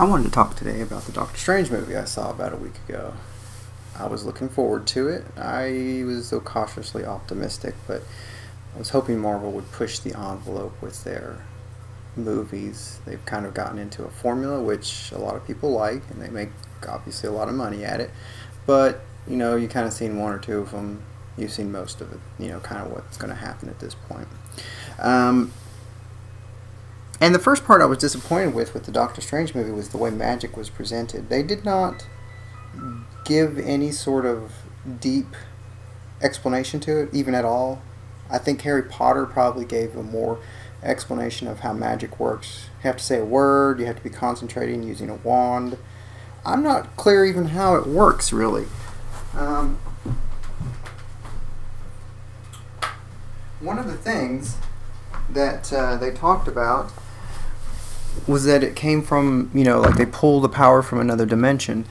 I wanted to talk today about the Doctor Strange movie I saw about a week ago. I was looking forward to it. I was so cautiously optimistic, but I was hoping Marvel would push the envelope with their movies. They've kind of gotten into a formula which a lot of people like, and they make obviously a lot of money at it. But, you kind of seen one or two of them. You've seen most of it, kind of what's going to happen at this point. And the first part I was disappointed with the Doctor Strange movie was the way magic was presented. They did not give any sort of deep explanation to it, even at all. I think Harry Potter probably gave a more explanation of how magic works. You have to say a word, you have to be concentrating using a wand. I'm not clear even how it works, really. One of the things that they talked about was that it came from, like they pull the power from another dimension.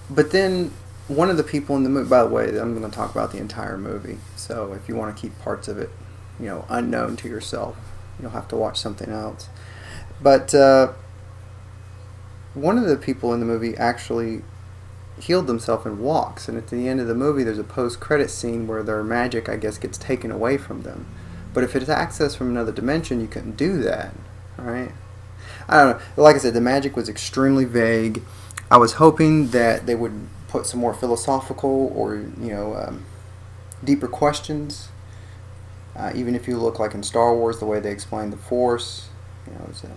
But then one of the people in the movie, by the way, I'm going to talk about the entire movie. So if you want to keep parts of it, unknown to yourself, you'll have to watch something else. But one of the people in the movie actually healed themselves and walks. And at the end of the movie, there's a post-credit scene where their magic, I guess, gets taken away from them. But if it's accessed from another dimension, you couldn't do that. Right? I don't know. Like I said, the magic was extremely vague. I was hoping that they would put some more philosophical or, deeper questions. Even if you look like in Star Wars, the way they explain the Force, it's an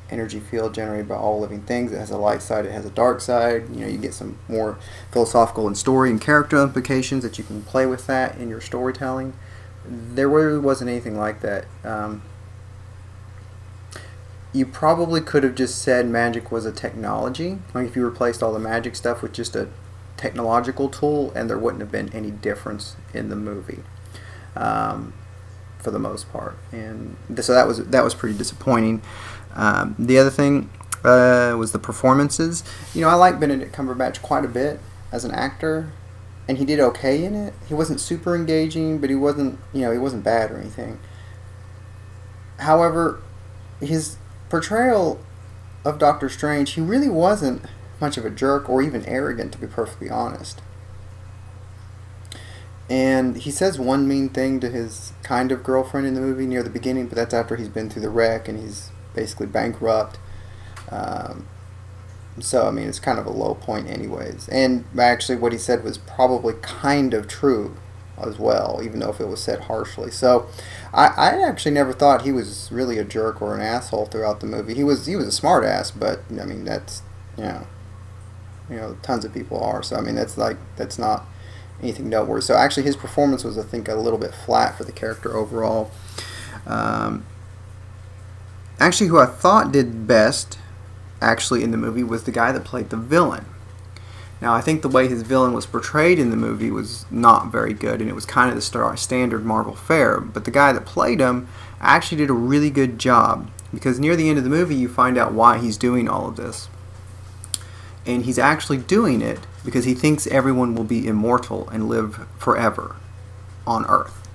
energy field generated by all living things. It has a light side, it has a dark side. You get some more philosophical and story and character implications that you can play with that in your storytelling. There really wasn't anything like that. You probably could have just said magic was a technology. Like if you replaced all the magic stuff with just a technological tool, and there wouldn't have been any difference in the movie, for the most part. And so that was pretty disappointing. The other thing was the performances. I like Benedict Cumberbatch quite a bit as an actor, and he did okay in it. He wasn't super engaging, but he wasn't bad or anything. However, his portrayal of Doctor Strange, he really wasn't much of a jerk or even arrogant, to be perfectly honest. And he says one mean thing to his kind of girlfriend in the movie near the beginning, but that's after he's been through the wreck and he's basically bankrupt. So, it's kind of a low point anyways. And actually what he said was probably kind of true as well, even though if it was said harshly. So I actually never thought he was really a jerk or an asshole throughout the movie. He was a smart ass, but that's tons of people are. So that's not anything noteworthy. So actually his performance was, I think, a little bit flat for the character overall. Actually, who I thought did best actually in the movie was the guy that played the villain. Now, I think the way his villain was portrayed in the movie was not very good, and it was kind of the standard Marvel fare. But the guy that played him actually did a really good job, because near the end of the movie, you find out why he's doing all of this. And he's actually doing it because he thinks everyone will be immortal and live forever on Earth.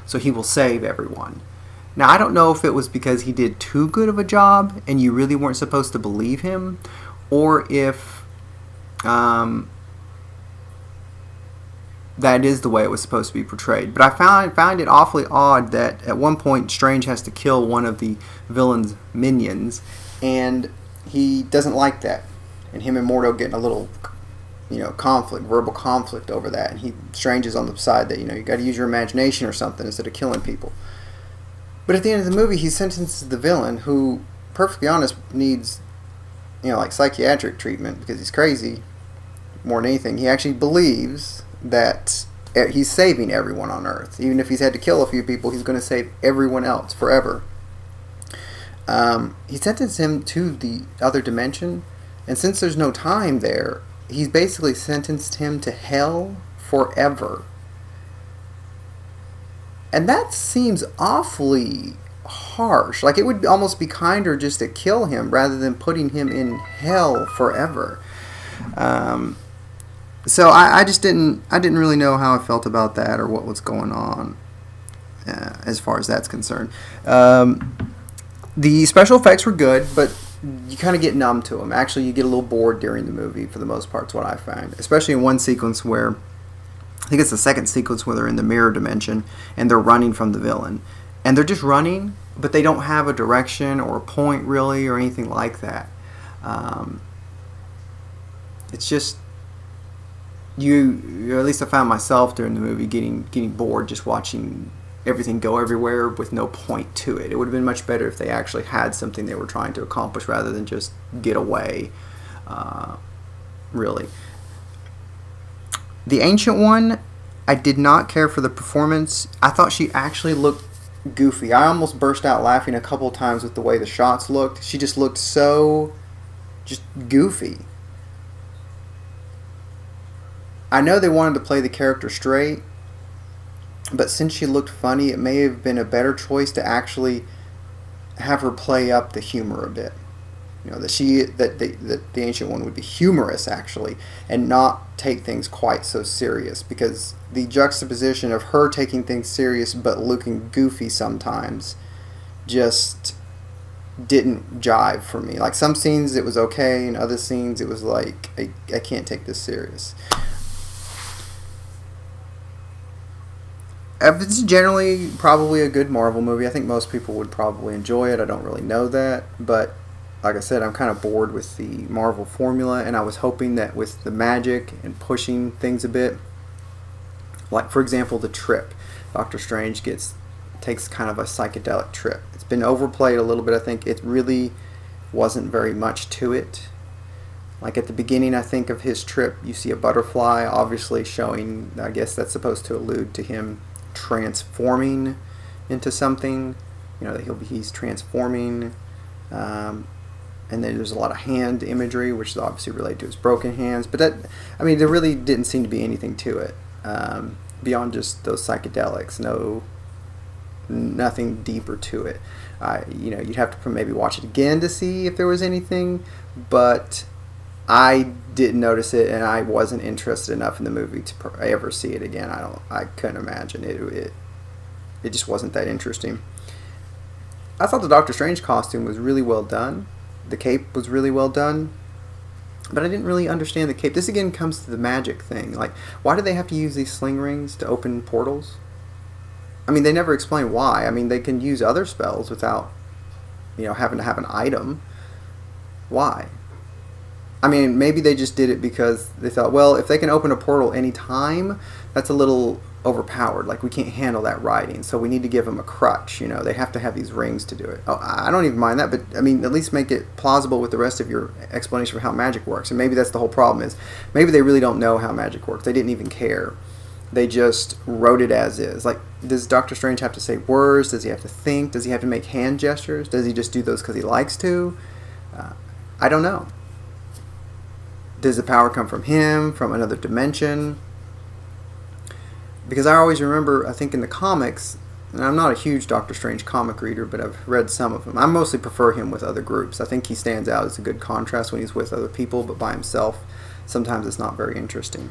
So he will save everyone. Now, I don't know if it was because he did too good of a job and you really weren't supposed to believe him, or if that is the way it was supposed to be portrayed. But I found it awfully odd that at one point Strange has to kill one of the villain's minions, and he doesn't like that. And him and Mordo getting a little, conflict, verbal conflict over that. And Strange is on the side that, you got to use your imagination or something instead of killing people. But at the end of the movie, he sentences the villain, who, perfectly honest, needs, like psychiatric treatment because he's crazy more than anything. He actually believes that he's saving everyone on Earth. Even if he's had to kill a few people, he's going to save everyone else forever. He sentenced him to the other dimension, and since there's no time there, he's basically sentenced him to hell forever. And that seems awfully harsh. Like, it would almost be kinder just to kill him rather than putting him in hell forever. So I didn't really know how I felt about that or what was going on as far as that's concerned. The special effects were good, but you kind of get numb to them. Actually, you get a little bored during the movie for the most part. Is what I find, especially in one sequence where I think it's the second sequence where they're in the mirror dimension and they're running from the villain, and they're just running, but they don't have a direction or a point really or anything like that. It's just you. At least I found myself during the movie getting bored just watching everything go everywhere with no point to it. It would have been much better if they actually had something they were trying to accomplish rather than just get away. Really. The Ancient One, I did not care for the performance. I thought she actually looked goofy. I almost burst out laughing a couple times with the way the shots looked. She just looked so just goofy. I know they wanted to play the character straight, but since she looked funny, it may have been a better choice to actually have her play up the humor a bit. You know, that the Ancient One would be humorous actually, and not take things quite so serious, because the juxtaposition of her taking things serious but looking goofy sometimes just didn't jive for me. Like some scenes it was okay, and other scenes it was like I can't take this serious. It's generally probably a good Marvel movie. I think most people would probably enjoy it. I don't really know that, but like I said, I'm kind of bored with the Marvel formula, and I was hoping that with the magic and pushing things a bit, like for example the trip, Doctor Strange takes kind of a psychedelic trip. It's been overplayed a little bit. I think it really wasn't very much to it. Like at the beginning, I think of his trip, you see a butterfly, obviously showing, I guess that's supposed to allude to him transforming into something, you know, that he's transforming, and then there's a lot of hand imagery, which is obviously related to his broken hands, but that, I mean, there really didn't seem to be anything to it, beyond just those psychedelics. Nothing deeper to it. You know, you'd have to maybe watch it again to see if there was anything, but I didn't notice it, and I wasn't interested enough in the movie to ever see it again. I couldn't imagine it. It just wasn't that interesting. I thought the Doctor Strange costume was really well done. The cape was really well done, but I didn't really understand the cape. This again comes to the magic thing. Like, why do they have to use these sling rings to open portals? I mean, they never explain why. I mean, they can use other spells without, you know, having to have an item. Why? I mean, maybe they just did it because they thought, well, if they can open a portal anytime, that's a little overpowered. Like, we can't handle that writing, so we need to give them a crutch. You know, they have to have these rings to do it. Oh, I don't even mind that, but I mean, at least make it plausible with the rest of your explanation for how magic works. And maybe that's the whole problem, is maybe they really don't know how magic works. They didn't even care. They just wrote it as is. Like, does Doctor Strange have to say words? Does he have to think? Does he have to make hand gestures? Does he just do those because he likes to? I don't know. Does the power come from him, from another dimension? Because I always remember, I think in the comics, and I'm not a huge Doctor Strange comic reader, but I've read some of them. I mostly prefer him with other groups. I think he stands out as a good contrast when he's with other people, but by himself, sometimes it's not very interesting.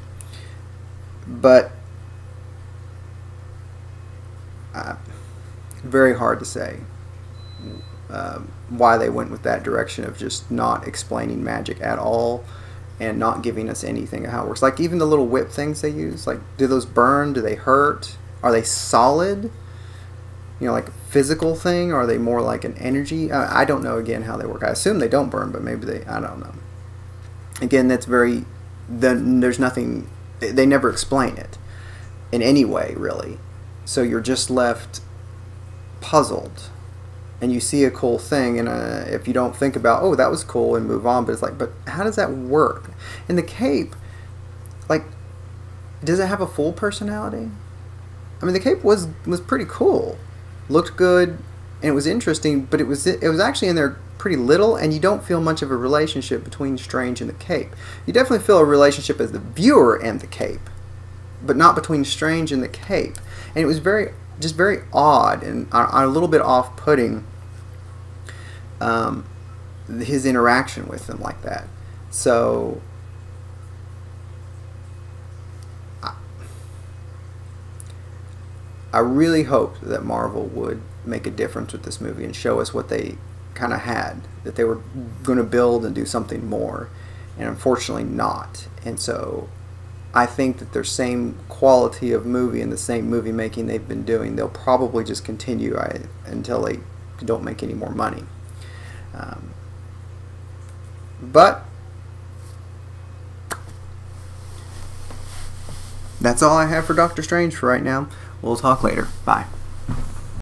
But very hard to say why they went with that direction of just not explaining magic at all, and not giving us anything of how it works. Like, even the little whip things they use, like, do those burn? Do they hurt? Are they solid? You know, like a physical thing? Or are they more like an energy? I don't know, again, how they work. I assume they don't burn, but maybe I don't know. Again, there's nothing, they never explain it in any way, really. So you're just left puzzled. And you see a cool thing, and if you don't think about, oh, that was cool, and move on, but it's like, but how does that work? And the cape, like, does it have a full personality? I mean, the cape was pretty cool, looked good, and it was interesting, but it was actually in there pretty little, and you don't feel much of a relationship between Strange and the cape. You definitely feel a relationship as the viewer and the cape, but not between Strange and the cape. And it was very odd and a little bit off-putting, his interaction with them like that. So I really hoped that Marvel would make a difference with this movie and show us what they kind of had, that they were going to build and do something more, and unfortunately not. And so I think that their same quality of movie and the same movie making they've been doing, they'll probably just continue until they don't make any more money. But that's all I have for Doctor Strange for right now. We'll talk later. Bye.